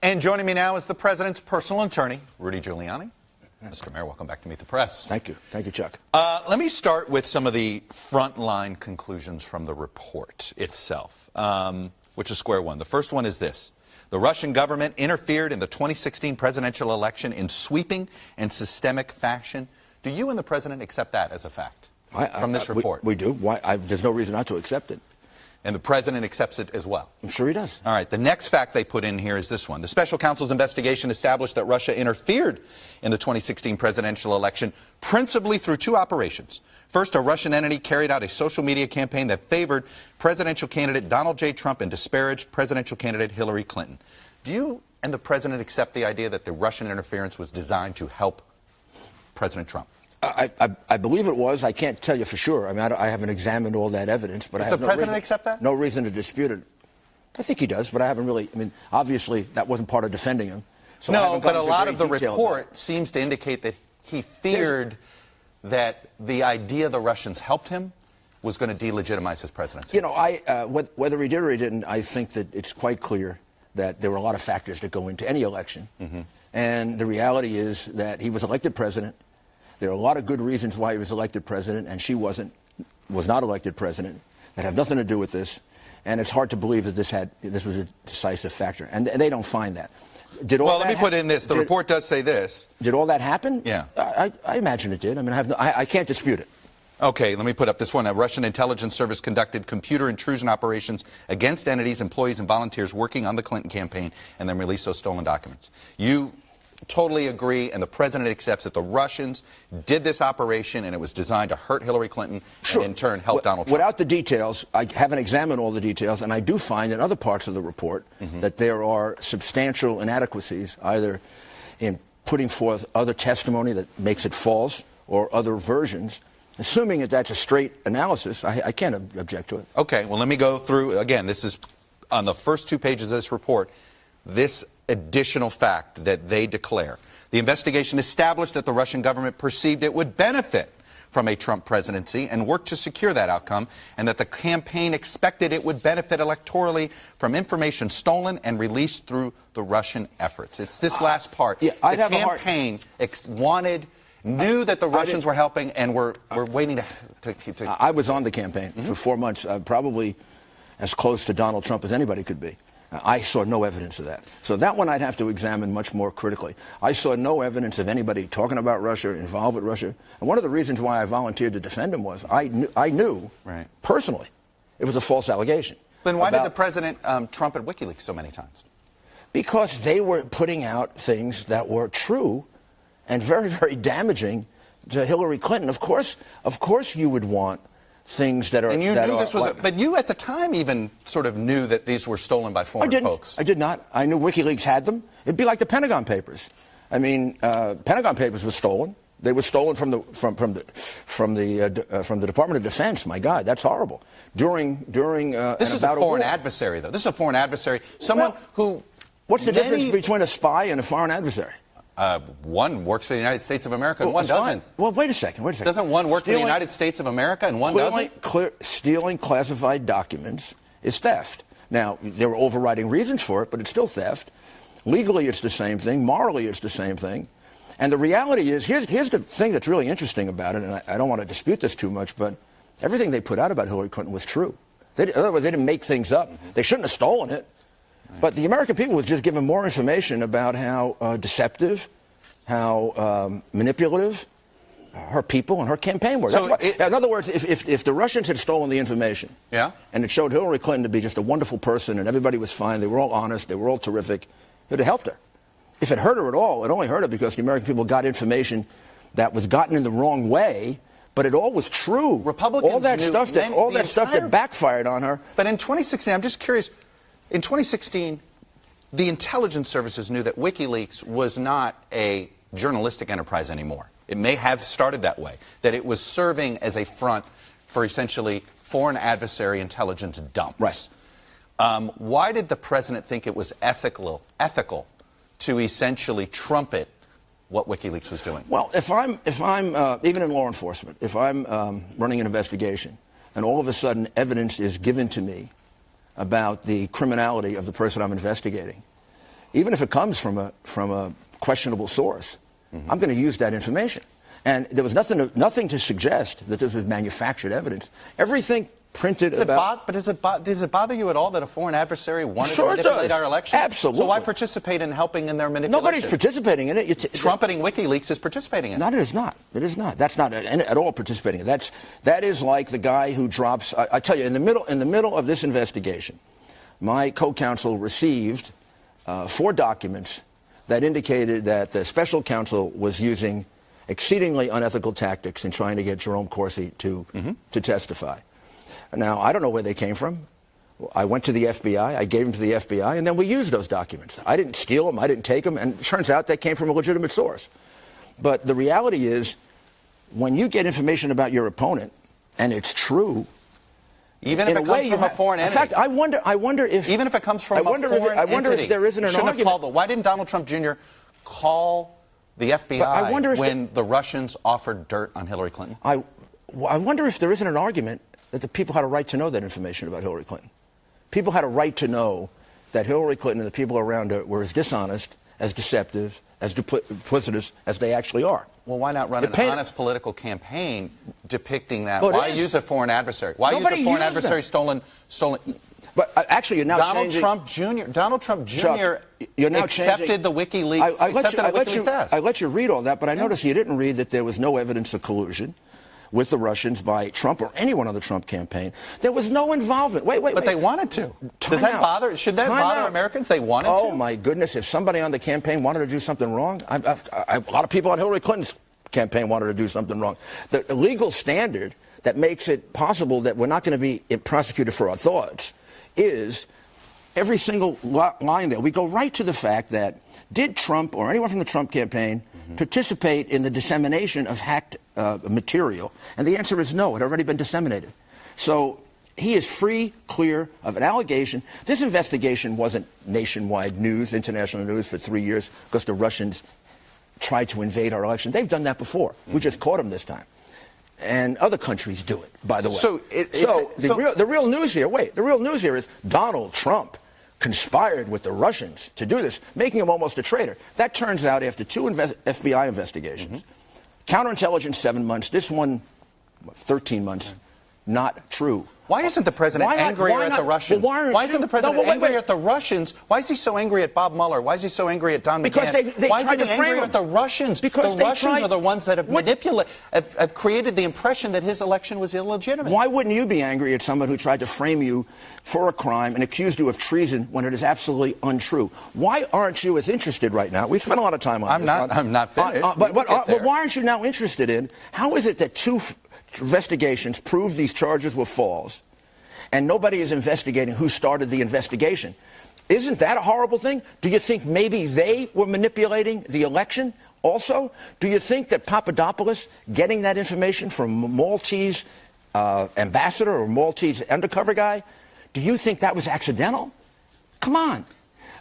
And joining me now is the president's personal attorney, Rudy Giuliani. Mr. Mayor, welcome back to Meet the Press. Thank you. Thank you, Chuck. Let me start with some of the frontline conclusions from the report itself, which is square one. The first one is this. The Russian government interfered in the 2016 presidential election in sweeping and systemic fashion. Do you and the president accept that as a fact from this report? We do. Why? There's no reason not to accept it. And the president accepts it as well? I'm sure he does. All right. The next fact they put in here is this one. The special counsel's investigation established that Russia interfered in the 2016 presidential election principally through two operations. First, a Russian entity carried out a social media campaign that favored presidential candidate Donald J. Trump and disparaged presidential candidate Hillary Clinton. Do you and the president accept the idea that the Russian interference was designed to help President Trump? I believe it was. I can't tell you for sure. I mean, I haven't examined all that evidence, but Does I have the president accept that? No reason to dispute it. I think he does, but I haven't really. I mean, obviously, that wasn't part of defending him. So no, but a lot of the report seems to indicate that he feared that the idea the Russians helped him was going to delegitimize his presidency. You know, whether he did or he didn't, I think that it's quite clear that there were a lot of factors that go into any election. Mm-hmm. And the reality is that he was elected president. There are a lot of good reasons why he was elected president, and she was not elected president, that have nothing to do with this. And it's hard to believe that this was a decisive factor. And they don't find that. Let me put in this. The report does say this. Did all that happen? Yeah. I imagine it did. I mean, I can't dispute it. Okay, let me put up this one. A Russian intelligence service conducted computer intrusion operations against entities, employees, and volunteers working on the Clinton campaign and then released those stolen documents. You totally agree, and the president accepts that the Russians did this operation and it was designed to hurt Hillary Clinton and in turn help Donald Trump. Without the details, I haven't examined all the details, and I do find in other parts of the report that there are substantial inadequacies, either in putting forth other testimony that makes it false or other versions. Assuming that that's a straight analysis, I can't object to it. Okay, well, let me go through, again, this is on the first 2 pages of this report, this additional fact that they declare. The investigation established that the Russian government perceived it would benefit from a Trump presidency and worked to secure that outcome, and that the campaign expected it would benefit electorally from information stolen and released through the Russian efforts. It's this last part. Yeah, the campaign knew that the Russians were helping and were waiting to... I was on the campaign for 4 months, probably as close to Donald Trump as anybody could be. I saw no evidence of that. So that one I'd have to examine much more critically. I saw no evidence of anybody talking about Russia, involved with Russia. And one of the reasons why I volunteered to defend him was I knew personally it was a false allegation. Then why did the president trumpet WikiLeaks so many times? Because they were putting out things that were true and very, very damaging to Hillary Clinton. Of course you would want things that are... And you knew this was... But you at the time even sort of knew that these were stolen by foreign folks. I did not. I knew WikiLeaks had them. It'd be like the Pentagon Papers. I mean, Pentagon Papers were stolen. They were stolen from the Department of Defense. My God, that's horrible. This is a foreign adversary, though. This is a foreign adversary. Someone who... What's the difference between a spy and a foreign adversary? One works for the United States of America and one doesn't. Well, wait a second. Doesn't one work for the United States of America and one doesn't? Stealing classified documents is theft. Now, there were overriding reasons for it, but it's still theft. Legally, it's the same thing. Morally, it's the same thing. And the reality is, here's the thing that's really interesting about it, and I don't want to dispute this too much, but everything they put out about Hillary Clinton was true. In other words, they didn't make things up. They shouldn't have stolen it. But the American people was just given more information about how deceptive, how manipulative her people and her campaign were. In other words, if the Russians had stolen the information and it showed Hillary Clinton to be just a wonderful person and everybody was fine, they were all honest, they were all terrific, it would have helped her. If it hurt her at all, it only hurt her because the American people got information that was gotten in the wrong way, but it all was true. Republicans all that stuff that backfired on her. But in 2016, I'm just curious, in 2016, the intelligence services knew that WikiLeaks was not a journalistic enterprise anymore. It may have started that way, that it was serving as a front for essentially foreign adversary intelligence dumps. Right. Why did the president think it was ethical to essentially trumpet what WikiLeaks was doing? Well, if I'm even in law enforcement, if I'm running an investigation and all of a sudden evidence is given to me about the criminality of the person I'm investigating, even if it comes from a questionable source, I'm going to use that information. And there was nothing to suggest that this was manufactured evidence. Everything printed about... But does it bother you at all that a foreign adversary wanted Sure to manipulate our election? Absolutely. So why participate in helping in their manipulation? Nobody's participating in it. Trumpeting WikiLeaks is participating in it. No, it is not. It is not. That's not at all participating in it. That is like the guy who drops... I tell you, in the middle of this investigation, my co-counsel received 4 documents that indicated that the special counsel was using exceedingly unethical tactics in trying to get Jerome Corsi to testify. Now, I don't know where they came from. I went to the FBI, I gave them to the FBI, and then we used those documents. I didn't steal them, I didn't take them, and it turns out they came from a legitimate source. But the reality is, when you get information about your opponent, and it's true, even if it comes from a foreign entity. In fact, I wonder if... Even if it comes from a foreign entity. I wonder if there isn't an argument... Why didn't Donald Trump Jr. call the FBI when the Russians offered dirt on Hillary Clinton? I wonder if there isn't an argument that the people had a right to know that information about Hillary Clinton. People had a right to know that Hillary Clinton and the people around her were as dishonest, as deceptive, as duplicitous as they actually are. Well, why not run an honest political campaign depicting that? Well, why use a foreign adversary? Why use a foreign adversary stolen? But actually, you're now changing... Donald Trump Jr. Chuck, you're now accepted the WikiLeaks. I let you read all that, but I noticed you didn't read that there was no evidence of collusion with the Russians by Trump or anyone on the Trump campaign. There was no involvement. Wait. But they wanted to. Does that bother? Should that bother Americans? They wanted to? Oh, my goodness. If somebody on the campaign wanted to do something wrong, a lot of people on Hillary Clinton's campaign wanted to do something wrong. The legal standard that makes it possible that we're not going to be prosecuted for our thoughts is every single line there. We go right to the fact that did Trump or anyone from the Trump campaign participate in the dissemination of hacked material? And the answer is no. It had already been disseminated. So he is free, clear of an allegation. This investigation wasn't nationwide news, international news for 3 years because the Russians tried to invade our election. They've done that before. We just caught them this time. And other countries do it, by the way. So the real news here, the real news here is Donald Trump conspired with the Russians to do this, making him almost a traitor. That turns out after 2 FBI investigations, counterintelligence 7 months, this one 13 months, not true. Why isn't the president angrier at the Russians? Well, why isn't the president angrier at the Russians? Why is he so angry at Bob Mueller? Why is he so angry at Don McGahn? Because they why tried is he to frame angry him. at the Russians? Because the Russians are the ones that have manipulated, have created the impression that his election was illegitimate. Why wouldn't you be angry at someone who tried to frame you for a crime and accused you of treason when it is absolutely untrue? Why aren't you as interested right now? We've spent a lot of time on this. I'm not finished. But why aren't you now interested in how is it that 2 investigations proved these charges were false? And nobody is investigating who started the investigation. Isn't that a horrible thing? Do you think maybe they were manipulating the election also? Do you think that Papadopoulos getting that information from a Maltese ambassador or Maltese undercover guy, do you think that was accidental? Come on.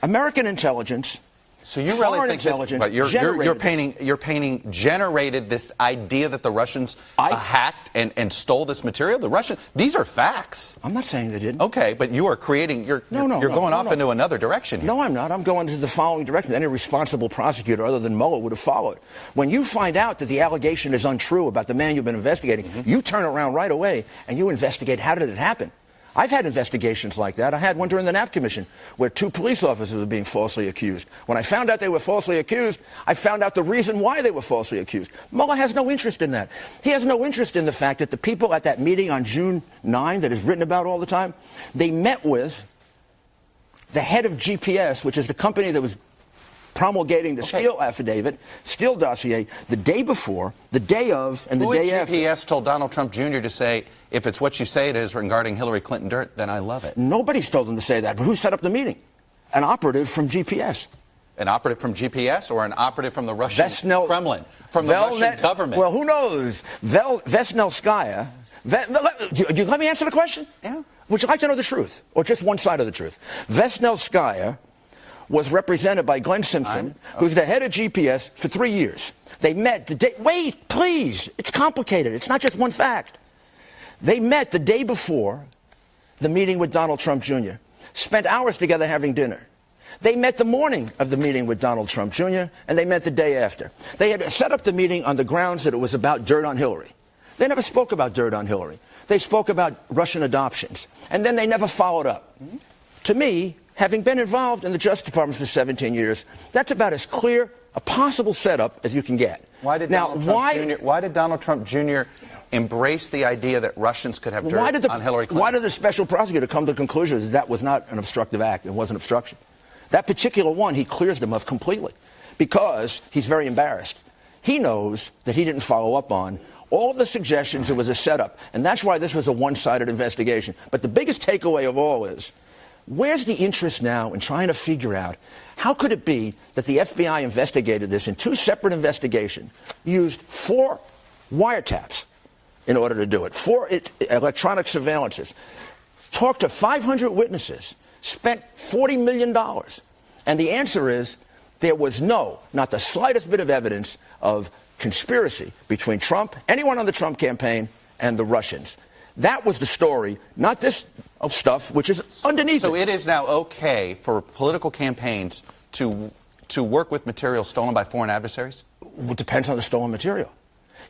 American intelligence... So you really think this, but you're painting generated this idea that the Russians hacked and stole this material? The Russians, these are facts. I'm not saying they didn't. Okay, but you are creating, you're going off into another direction here. No, I'm not. I'm going into the following direction. Any responsible prosecutor other than Mueller would have followed. When you find out that the allegation is untrue about the man you've been investigating, you turn around right away and you investigate how did it happen. I've had investigations like that. I had one during the Knapp Commission where 2 police officers were being falsely accused. When I found out they were falsely accused, I found out the reason why they were falsely accused. Mueller has no interest in that. He has no interest in the fact that the people at that meeting on June 9 that is written about all the time, they met with the head of GPS, which is the company that was promulgating the Steele affidavit, Steele dossier, the day before, the day of, and the day after. GPS told Donald Trump Jr. to say, if it's what you say it is regarding Hillary Clinton dirt, then I love it. Nobody's told him to say that, but who set up the meeting? An operative from GPS. An operative from GPS or an operative from the Russian Kremlin? From the Russian government? Well, who knows? Vesnelskaya. You let me answer the question? Yeah. Would you like to know the truth, or just one side of the truth? Vesnelskaya was represented by Glenn Simpson, who's the head of GPS, for 3 years. They met the day... Wait, please. It's complicated. It's not just one fact. They met the day before the meeting with Donald Trump Jr., spent hours together having dinner. They met the morning of the meeting with Donald Trump Jr., and they met the day after. They had set up the meeting on the grounds that it was about dirt on Hillary. They never spoke about dirt on Hillary. They spoke about Russian adoptions, and then they never followed up. To me, having been involved in the Justice Department for 17 years, that's about as clear a possible setup as you can get. Why did Donald Trump Jr. embrace the idea that Russians could have dirt on Hillary Clinton? Why did the special prosecutor come to the conclusion that that was not an obstructive act? It wasn't obstruction. That particular one, he clears them of completely because he's very embarrassed. He knows that he didn't follow up on all the suggestions. It was a setup, and that's why this was a one-sided investigation. But the biggest takeaway of all is, where's the interest now in trying to figure out how could it be that the FBI investigated this in two separate investigations, used 4 wiretaps in order to do it, 4 electronic surveillances, talked to 500 witnesses, spent $40 million. And the answer is there was not the slightest bit of evidence of conspiracy between Trump, anyone on the Trump campaign, and the Russians. That was the story, not this stuff, which is underneath it. So it is now okay for political campaigns to work with material stolen by foreign adversaries? Well, it depends on the stolen material.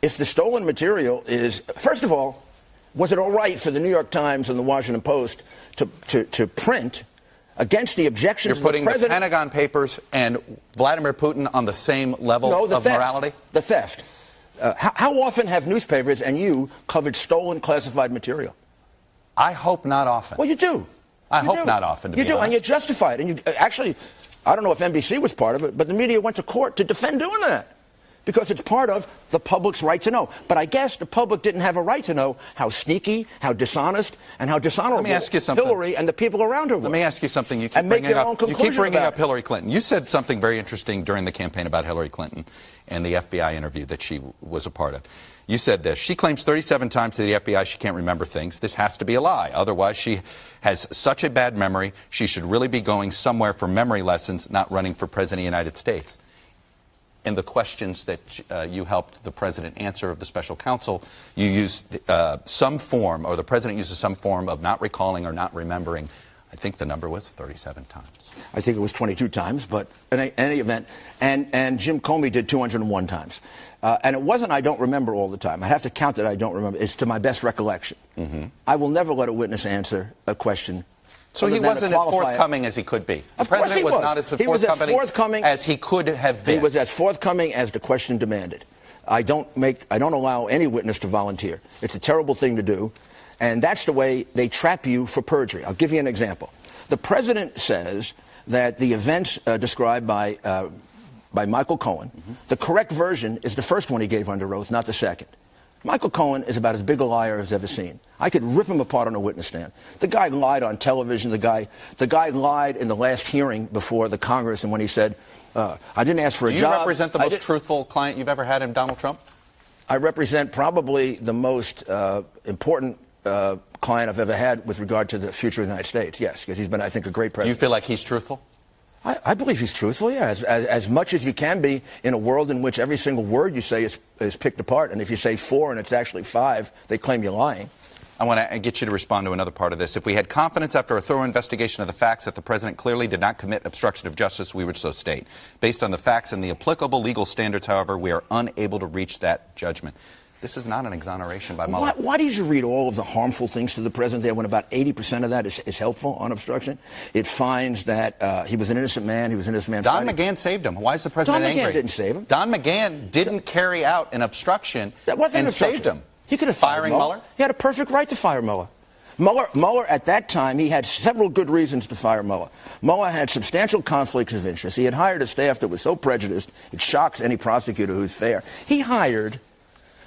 If the stolen material is, first of all, was it all right for the New York Times and the Washington Post to print against the objections of the president? You're putting the Pentagon Papers and Vladimir Putin on the same level of morality? The theft. How often have newspapers and you covered stolen classified material? I hope not often. Well, you do. I hope not often, to be honest. You do, and you justify it. And you actually, I don't know if NBC was part of it, but the media went to court to defend doing that because it's part of the public's right to know. But I guess the public didn't have a right to know how sneaky, how dishonest, and how dishonorable Hillary and the people around her were. Let me ask you something. You keep bringing up Hillary Clinton. You said something very interesting during the campaign about Hillary Clinton and the FBI interview that she was a part of. You said this: she claims 37 times to the FBI she can't remember things. This has to be a lie. Otherwise, she has such a bad memory, she should really be going somewhere for memory lessons, not running for President of the United States. In the questions that you helped the president answer of the special counsel, you used some form, or the president uses some form of not recalling or not remembering. I think the number was 37 times. I think it was 22 times, but in any event. And Jim Comey did 201 times. And it wasn't I don't remember all the time. I have to count that I don't remember. It's to my best recollection. I will never let a witness answer a question. So he wasn't as forthcoming as he could be. The president was not as forthcoming as he could have been. He was as forthcoming as the question demanded. I don't allow any witness to volunteer. It's a terrible thing to do. And that's the way they trap you for perjury. I'll give you an example. The president says that the events described by Michael Cohen, the correct version is the first one he gave under oath, not the second. Michael Cohen is about as big a liar as ever seen. I could rip him apart on a witness stand. The guy lied on television. The guy lied in the last hearing before the Congress, and when he said, I didn't ask for a job. Do you represent the most truthful client you've ever had in Donald Trump? I represent probably the most important client I've ever had with regard to the future of the United States, yes, because he's been, I think, a great president. Do you feel like he's truthful? I believe he's truthful, yeah, as much as you can be in a world in which every single word you say is picked apart. And if you say 4 and it's actually 5, they claim you're lying. I want to get you to respond to another part of this. If we had confidence after a thorough investigation of the facts that the president clearly did not commit obstruction of justice, we would so state. Based on the facts and the applicable legal standards, however, we are unable to reach that judgment. This is not an exoneration by Mueller. Why did you read all of the harmful things to the president there when about 80% of that is helpful on obstruction? It finds that he was an innocent man. He was an innocent man. Don McGahn saved him. Why is the president angry? Don McGahn didn't save him. Don McGahn didn't carry out an obstruction and saved him. He could have fired Mueller. He had a perfect right to fire Mueller. Mueller, at that time, he had several good reasons to fire Mueller. Mueller had substantial conflicts of interest. He had hired a staff that was so prejudiced, it shocks any prosecutor who's fair. He hired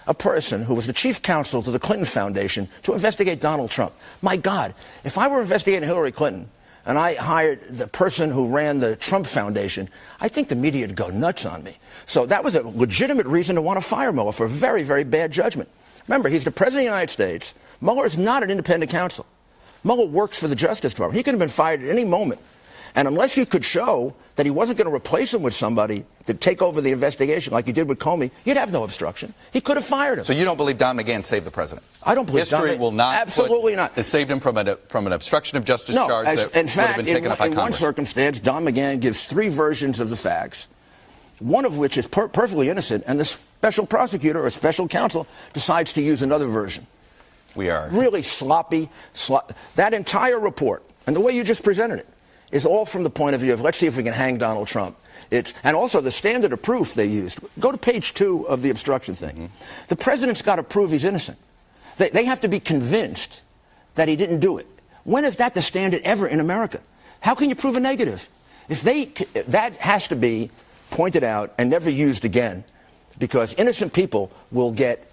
a person who was the chief counsel to the Clinton Foundation to investigate Donald Trump. My God, if I were investigating Hillary Clinton and I hired the person who ran the Trump Foundation, I think the media would go nuts on me. So that was a legitimate reason to want to fire Mueller for a very, very bad judgment. Remember, he's the president of the United States. Mueller is not an independent counsel. Mueller works for the Justice Department. He could have been fired at any moment. And unless you could show that he wasn't going to replace him with somebody to take over the investigation like you did with Comey, you'd have no obstruction. He could have fired him. So you don't believe Don McGahn saved the president? I don't believe history will not. Absolutely not. It saved him from an obstruction of justice charge that in would fact, have been taken up by in one Congress. circumstance, Don McGahn gives 3 versions of the facts, one of which is perfectly innocent, and the special prosecutor or special counsel decides to use another version. We are Really sloppy. That entire report, and the way you just presented it, is all from the point of view of let's see if we can hang Donald Trump. And also the standard of proof they used. Go to page 2 of the obstruction thing. Mm-hmm. The president's got to prove he's innocent. They have to be convinced that he didn't do it. When is that the standard ever in America? How can you prove a negative? That has to be pointed out and never used again, because innocent people will get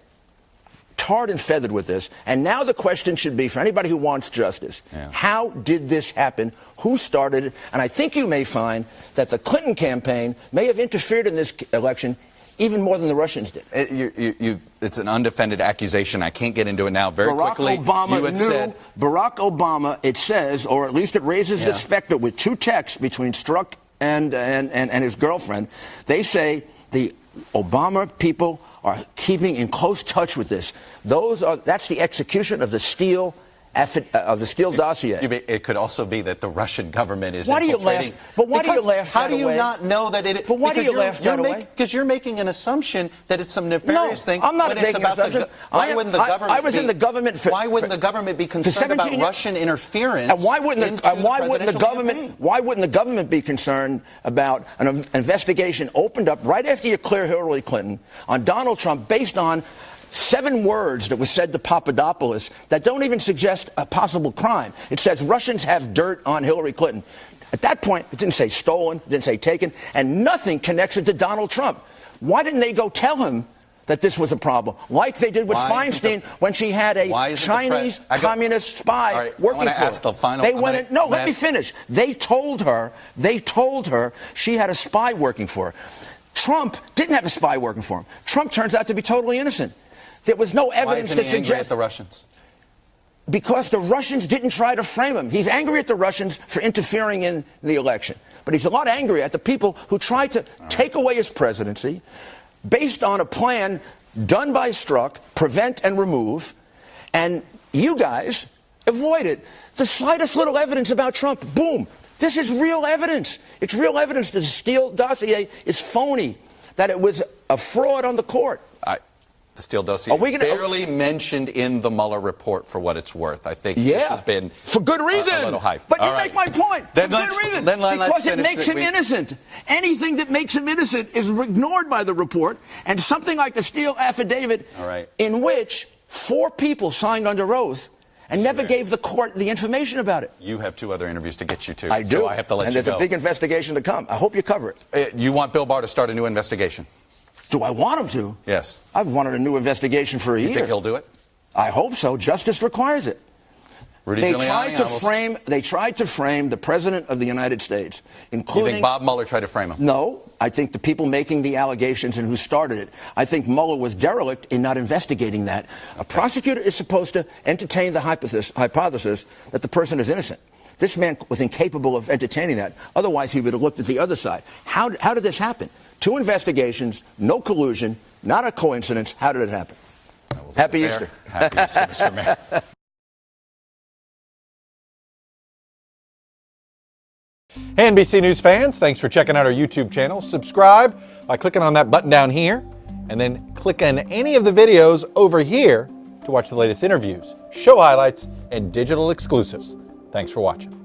tarred and feathered with this. And now the question should be, for anybody who wants justice, how did this happen? Who started it? And I think you may find that the Clinton campaign may have interfered in this election even more than the Russians did. It's an undefended accusation. I can't get into it now. Very quickly, Barack Obama, it says, or at least it raises the specter with 2 texts between Strzok and his girlfriend. They say the Obama people are keeping in close touch with this. That's the execution of the Steele dossier. It could also be that the Russian government is Why do you infiltrating. laugh? But why do you laugh How that do you away? not know that it? But why do you laugh that away? Because you're making an assumption that it's some nefarious thing. I'm not when making it's about an assumption. Why wouldn't the government? I was in the government. Why wouldn't the government be concerned about Russian interference? And why wouldn't the government be concerned about an investigation opened up right after you clear Hillary Clinton on Donald Trump based on 7 words that was said to Papadopoulos that don't even suggest a possible crime? It says Russians have dirt on Hillary Clinton. At that point, it didn't say stolen, it didn't say taken, and nothing connects it to Donald Trump. Why didn't they go tell him that this was a problem, like they did with Feinstein when she had a Chinese communist spy working for her? Let me finish. They told her she had a spy working for her. Trump didn't have a spy working for him. Trump turns out to be totally innocent. There was no evidence to suggest at the Russians. Because the Russians didn't try to frame him. He's angry at the Russians for interfering in the election. But he's a lot angry at the people who tried to take away his presidency based on a plan done by Strzok, prevent and remove, and you guys avoided the slightest little evidence about Trump. Boom. This is real evidence. It's real evidence that the Steele dossier is phony, that it was a fraud on the court. The Steele dossier barely mentioned in the Mueller report, for what it's worth. I think this has been for good reason. A little hype. But you make my point. Then for good reason. Because it makes him innocent. Anything that makes him innocent is ignored by the report. And something like the Steele affidavit, in which 4 people signed under oath and never gave the court the information about it. You have 2 other interviews to get you to. I do. So I have to let you go. And there's a big investigation to come. I hope you cover it. You want Bill Barr to start a new investigation? Do I want him to? Yes. I've wanted a new investigation for a year. You think he'll do it? I hope so. Justice requires it. Rudy They Giuliani tried to frame the President of the United States, including... You think Bob Mueller tried to frame him? No. I think the people making the allegations and who started it. I think Mueller was derelict in not investigating that. A prosecutor is supposed to entertain the hypothesis that the person is innocent. This man was incapable of entertaining that. Otherwise, he would have looked at the other side. How did this happen? 2 investigations, no collusion, not a coincidence. How did it happen? Happy Easter. Happy Easter, Mr. Mayor. Hey, NBC News fans, thanks for checking out our YouTube channel. Subscribe by clicking on that button down here, and then click on any of the videos over here to watch the latest interviews, show highlights, and digital exclusives. Thanks for watching.